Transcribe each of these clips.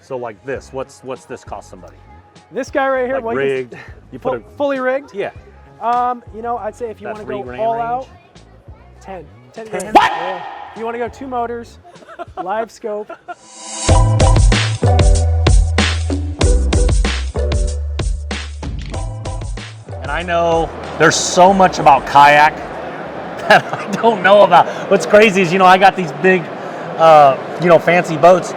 So like this, what's this cost somebody? This guy right here, Like rigged? You put a fully rigged? Yeah. You know, I'd say if you want to go all range? out, 10 grand. What? Yeah. If you want to go 2 motors, live scope. And I know there's so much about kayak that I don't know about. What's crazy is, you know, I got these big, you know, fancy boats.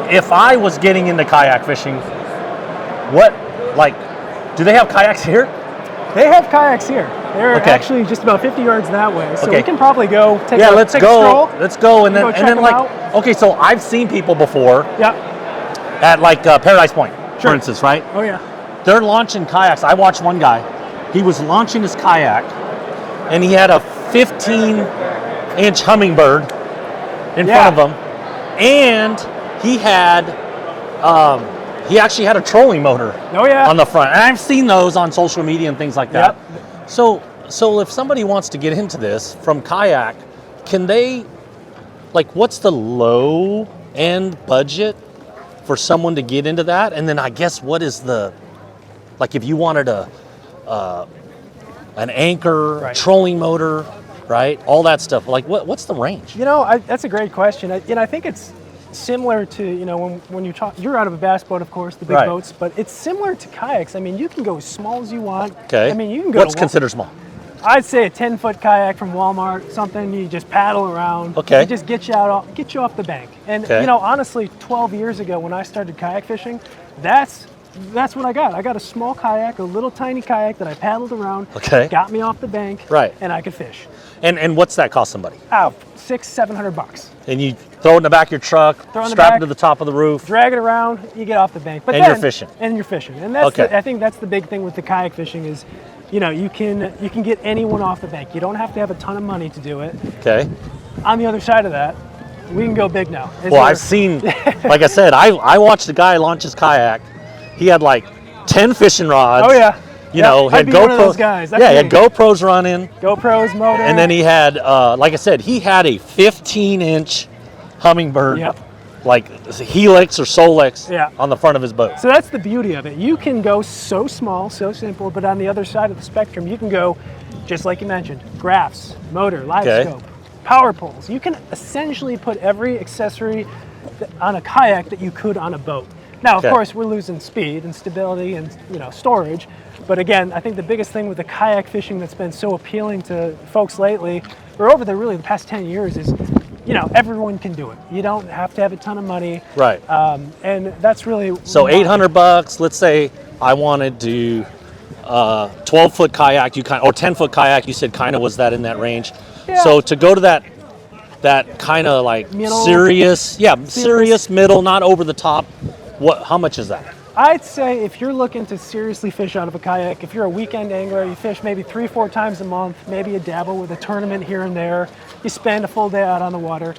If I was getting into kayak fishing, do they have kayaks here? They have kayaks here. They're actually just about 50 yards that way. So we can probably go take a stroll. Let's go and then like, okay, so I've seen people before. Yeah. At like Paradise Point, for instance, right? Oh yeah. They're launching kayaks. I watched one guy. He was launching his kayak, and he had a 15-inch hummingbird in front of him, and he actually had a trolling motor. Oh yeah. On the front. And I've seen those on social media and things like that. Yep. So if somebody wants to get into this from kayak, can they, like, what's the low end budget for someone to get into that? And then I guess what is the, like, if you wanted an anchor, trolling motor, right? All that stuff. Like, what's the range? You know, that's a great question. I think it's similar to, you know, when you're out of a bass boat, of course, the big boats, but it's similar to kayaks. I mean, you can go as small as you want. Okay. I mean, you can go. What's considered small? I'd say a 10-foot kayak from Walmart, something you just paddle around. Okay. It just get you off the bank. And you know, honestly, 12 years ago when I started kayak fishing, that's what I got. I got a small kayak, a little tiny kayak that I paddled around. Okay. Got me off the bank. Right. And I could fish. And what's that cost somebody? $600-700. And you throw it in the back of your truck, strap it to the top of the roof, drag it around, you get off the bank. But you're fishing. And you're fishing. And that's I think that's the big thing with the kayak fishing is, you know, you can get anyone off the bank. You don't have to have a ton of money to do it. Okay. On the other side of that, we can go big now. Well, I've seen, like I said, I watched a guy launch his kayak. He had like 10 fishing rods. Oh yeah. You know, had GoPros. One of those guys. He had GoPros running. GoPros, motor. And then he had, like I said, he had a 15-inch hummingbird, like Helix or Solex, on the front of his boat. So that's the beauty of it. You can go so small, so simple, but on the other side of the spectrum, you can go, just like you mentioned, graphs, motor, live scope, power poles. You can essentially put every accessory on a kayak that you could on a boat. Now, of course, we're losing speed and stability and, you know, storage. But again, I think the biggest thing with the kayak fishing that's been so appealing to folks lately, or over the past 10 years, is, you know, everyone can do it. You don't have to have a ton of money. Right. And that's really... So $800, let's say I wanted to 12-foot kayak, or 10-foot kayak, you said kind of was that in that range. Yeah. So to go to that kind of like serious middle, not over the top, how much is that? I'd say if you're looking to seriously fish out of a kayak, if you're a weekend angler, you fish maybe 3-4 times a month, maybe you dabble with a tournament here and there, you spend a full day out on the water.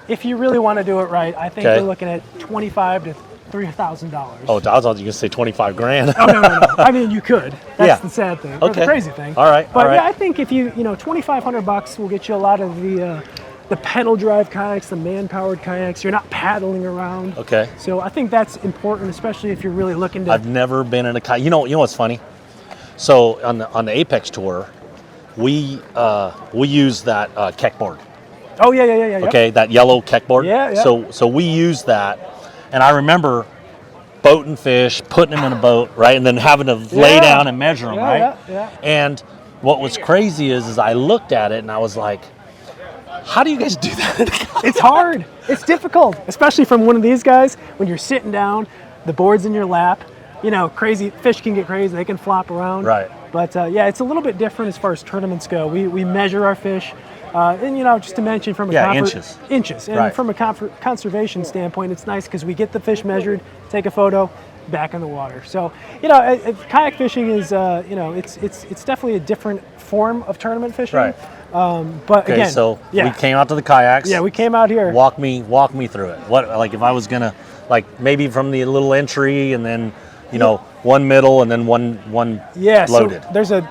If you really want to do it right, I think you're looking at $2,500 to $3,000. Oh, I was going to say 25 grand. Oh, no. I mean, you could. That's the sad thing, or the crazy thing. All right. But yeah, I think if you know, $2,500 will get you a lot of the pedal drive kayaks, the man-powered kayaks. You're not paddling around. Okay. So I think that's important, especially if you're really looking to... I've never been in a kayak. You know what's funny? So on the Apex tour, we use that keck board. Oh yeah. Okay, that yellow keck board. Yeah. So we use that, and I remember boating fish, putting them in a boat, right, and then having to lay down and measure them, right? Yeah. And what was crazy is I looked at it and I was like, how do you guys do that? It's hard. It's difficult, especially from one of these guys when you're sitting down, the board's in your lap. You know, crazy fish can get crazy. They can flop around. Right. But yeah, it's a little bit different as far as tournaments go. We measure our fish, and you know, just to mention from a inches. And from a conservation standpoint, it's nice because we get the fish measured, take a photo, back in the water. So you know, kayak fishing is you know, it's definitely a different form of tournament fishing. Right. But okay, again, so we came out to the kayaks. Yeah, we came out here. Walk me through it. What, like, if I was gonna, like, maybe from the little entry and then, you know, one middle and then one yeah, loaded. So there's a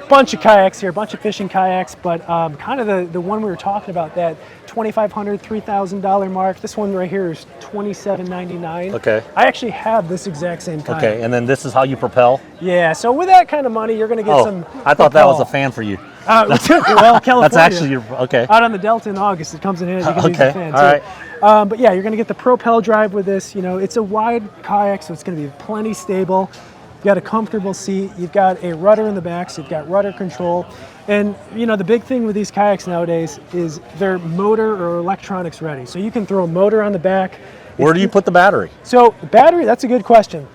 bunch of kayaks here, a bunch of fishing kayaks, but kind of the one we were talking about, that $2,500, $3,000 mark. This one right here is $2,799. Okay. I actually have this exact same kayak. Okay, and then this is how you propel? Yeah, so with that kind of money, you're going to get some I thought that was a fan for you. Well, California. That's actually your, okay. Out on the Delta in August, it comes in handy. You can use the fan too. All right. But yeah, you're going to get the propel drive with this. You know, it's a wide kayak, so it's going to be plenty stable. You've got a comfortable seat. You've got a rudder in the back, so you've got rudder control. And you know, the big thing with these kayaks nowadays is they're motor or electronics ready. So you can throw a motor on the back. Where do you put the battery? So the battery, that's a good question.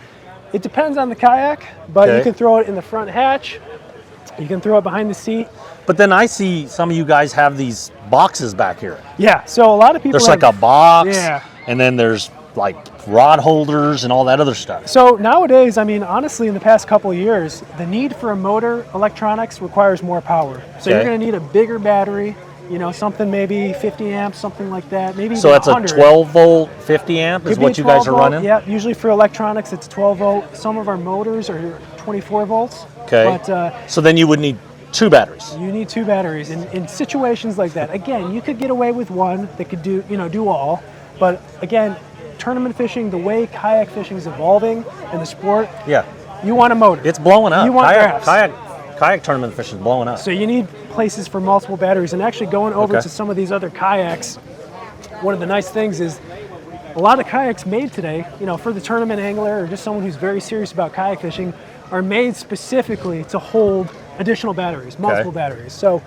It depends on the kayak, but you can throw it in the front hatch. You can throw it behind the seat. But then I see some of you guys have these boxes back here. Yeah, so a lot of people There's like a box, and then there's like rod holders and all that other stuff. So nowadays, I mean, honestly, in the past couple of years, the need for a motor electronics requires more power. So you're going to need a bigger battery, you know, something maybe 50 amps, something like that. Maybe so that's 100. a 12 volt, 50 amp is what you guys are running? Yeah, usually for electronics, it's 12 volt. Some of our motors are 24 volts. Okay. But, so then you would need 2 batteries. You need 2 batteries in situations like that. Again, you could get away with one that could do, you know, do all. But again, tournament fishing, the way kayak fishing is evolving in the sport, you want a motor. It's blowing up. You want graphs. Kayak tournament fishing is blowing up. So you need places for multiple batteries. And actually going over to some of these other kayaks, one of the nice things is a lot of kayaks made today, you know, for the tournament angler or just someone who's very serious about kayak fishing, are made specifically to hold additional batteries, multiple batteries. So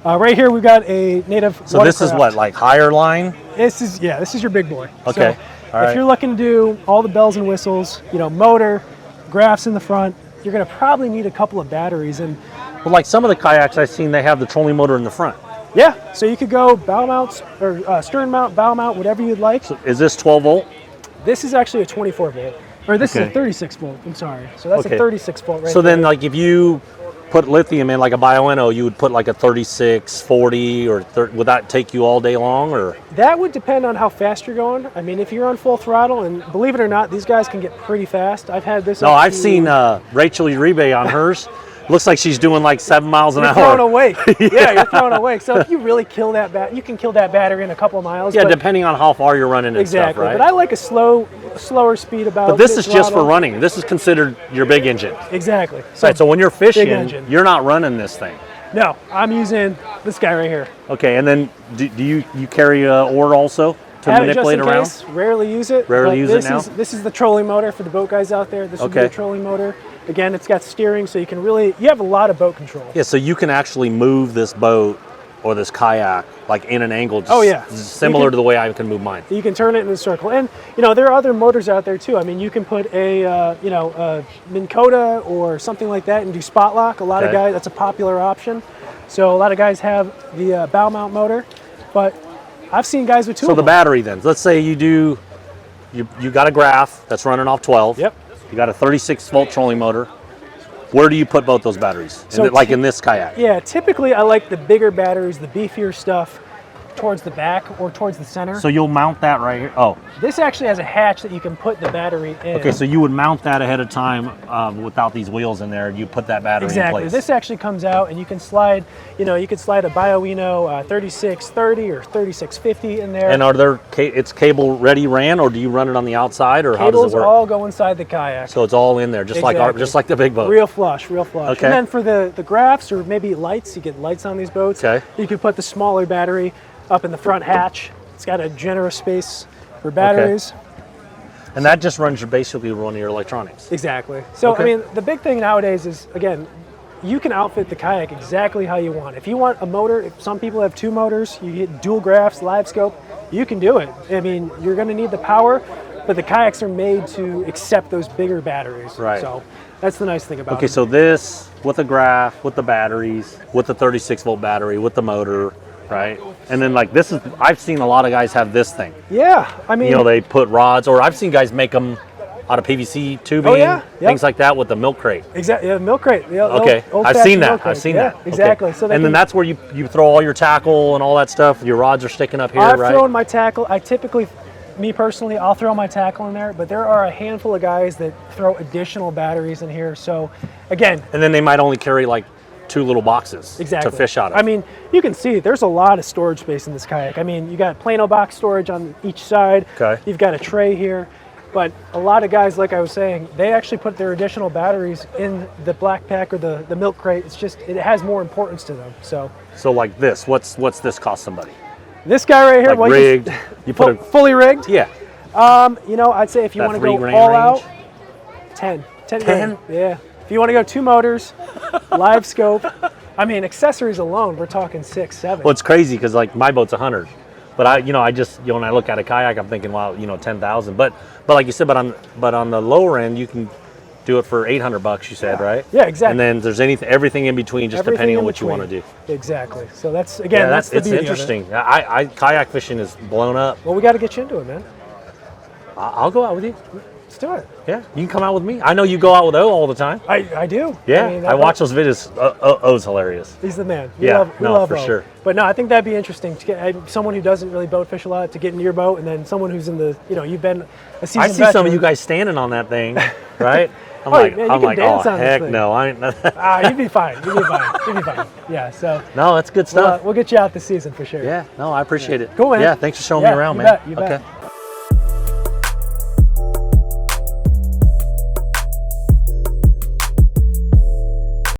right here we've got a native So this is what, like higher line? This is your big boy. Okay. So if you're looking to do all the bells and whistles, you know, motor, graphs in the front, you're going to probably need a couple of batteries. And well, like some of the kayaks I've seen, they have the trolling motor in the front. Yeah, so you could go bow mounts or stern mount, bow mount, whatever you'd like. So is this 12 volt? This is actually a 24 volt. Or this is a 36 volt, I'm sorry. So that's a 36 volt right So there. then like if you put lithium in like a Bioenno, you would put like a 36, 40, or would that take you all day long? Or that would depend on how fast you're going. I mean, if you're on full throttle, and believe it or not, these guys can get pretty fast. I've had this. No, I've seen Rachel Uribe on hers. Looks like she's doing like 7 miles an hour. You're throwing away. Yeah, you're throwing away. So if you really kill that you can kill that battery in a couple of miles. Yeah, depending on how far you're running and stuff, right? But I like a slower speed about. But this is just for running. This is considered your big engine. Exactly. So when you're fishing, you're not running this thing. No, I'm using this guy right here. Okay, and then do you carry a oar also to manipulate around? Case. Rarely use it. Rarely use it now? This is the trolling motor for the boat guys out there. This would be the trolling motor. Again, it's got steering, so you have a lot of boat control. Yeah, so you can actually move this boat or this kayak like in an angle, similar to the way I can move mine. You can turn it in a circle, and you know there are other motors out there too. I mean, you can put a a Minn Kota or something like that and do spot lock. A lot of guys, that's a popular option. So a lot of guys have the bow mount motor, but I've seen guys with 2 So of the them. battery then, let's say you got a graph that's running off 12. Yep. You got a 36 volt trolling motor. Where do you put both those batteries? Like in this kayak? Yeah, typically I like the bigger batteries, the beefier stuff, towards the back or towards the center. So you'll mount that right here? Oh. This actually has a hatch that you can put the battery in. Okay, so you would mount that ahead of time without these wheels in there. You put that battery in place. This actually comes out and you can slide, you can slide a Bioenno 3630 or 3650 in there. And are there, it's cable ready ran, or do you run it on the outside, or how does it work? Cables all go inside the kayak. So it's all in there, just like the big boat. Real flush. Okay. And then for the graphs or maybe lights, you get lights on these boats. Okay. You can put the smaller battery up in the front hatch. It's got a generous space for batteries. And that just runs basically one of your electronics. Exactly. So, I mean, the big thing nowadays is, again, you can outfit the kayak exactly how you want. If you want a motor, if some people have 2 motors, you get dual graphs, live scope, you can do it. I mean, you're going to need the power, but the kayaks are made to accept those bigger batteries. Right. So that's the nice thing about it. Okay, so this with the graph, with the batteries, with the 36 volt battery, with the motor, right? And then like this is, I've seen a lot of guys have this thing. Yeah, I mean, they put rods, or I've seen guys make them out of PVC tubing, things like that with the milk crate. Exactly, yeah, milk crate. Okay, I've seen that. I've seen that. Exactly. Okay. So then that's where you throw all your tackle and all that stuff. Your rods are sticking up here, right? I've thrown my tackle. I typically, me personally, I'll throw my tackle in there, but there are a handful of guys that throw additional batteries in here. So, again. And then they might only carry like 2 little boxes Exactly. to fish out of. I mean, you can see there's a lot of storage space in this kayak. I mean, you got Plano box storage on each side. Okay. You've got a tray here. But a lot of guys, like I was saying, they actually put their additional batteries in the black pack or the milk crate. It's just, it has more importance to them. So like this, what's this cost somebody? this guy right here, Like rigged, you put a, fully rigged. yeah. You know, I'd say if you That want to go 3 grand all range? out, 10 10? grand. Yeah. If you want to go 2 motors, live scope. I mean, accessories alone, we're talking 6, 7. Well, it's crazy because like my boat's 100, but I just when I look at a kayak, I'm thinking, wow, 10,000. But like you said, but on the lower end, you can do it for $800. You said, right? Yeah, exactly. And then there's everything in between, just Everything depending on in what you want to between. do. Exactly. So that's again, Yeah, that's the it's beauty interesting. Of it. I kayak fishing is blown up. Well, we got to get you into it, man. I'll go out with you. Let's do it. Yeah, you can come out with me. I know you go out with O all the time. I do. Yeah, I mean, I watch those videos. O's hilarious. He's the man. Yeah, we love for O. sure. But no, I think that'd be interesting to get someone who doesn't really boat fish a lot to get into your boat, and then someone who's in the, you've been a seasoned I see some of veteran. you guys standing on that thing, right? I'm Oh, like, man, you I'm can like, dance oh on this heck thing. no, I ain't. You'd be fine. You'd be fine. You'd be fine. Yeah. So No, that's good stuff. we'll get you out this season for sure. Yeah, no, I appreciate it. Cool, man. Yeah, thanks for showing Yeah, me around, you man. bet, you bet.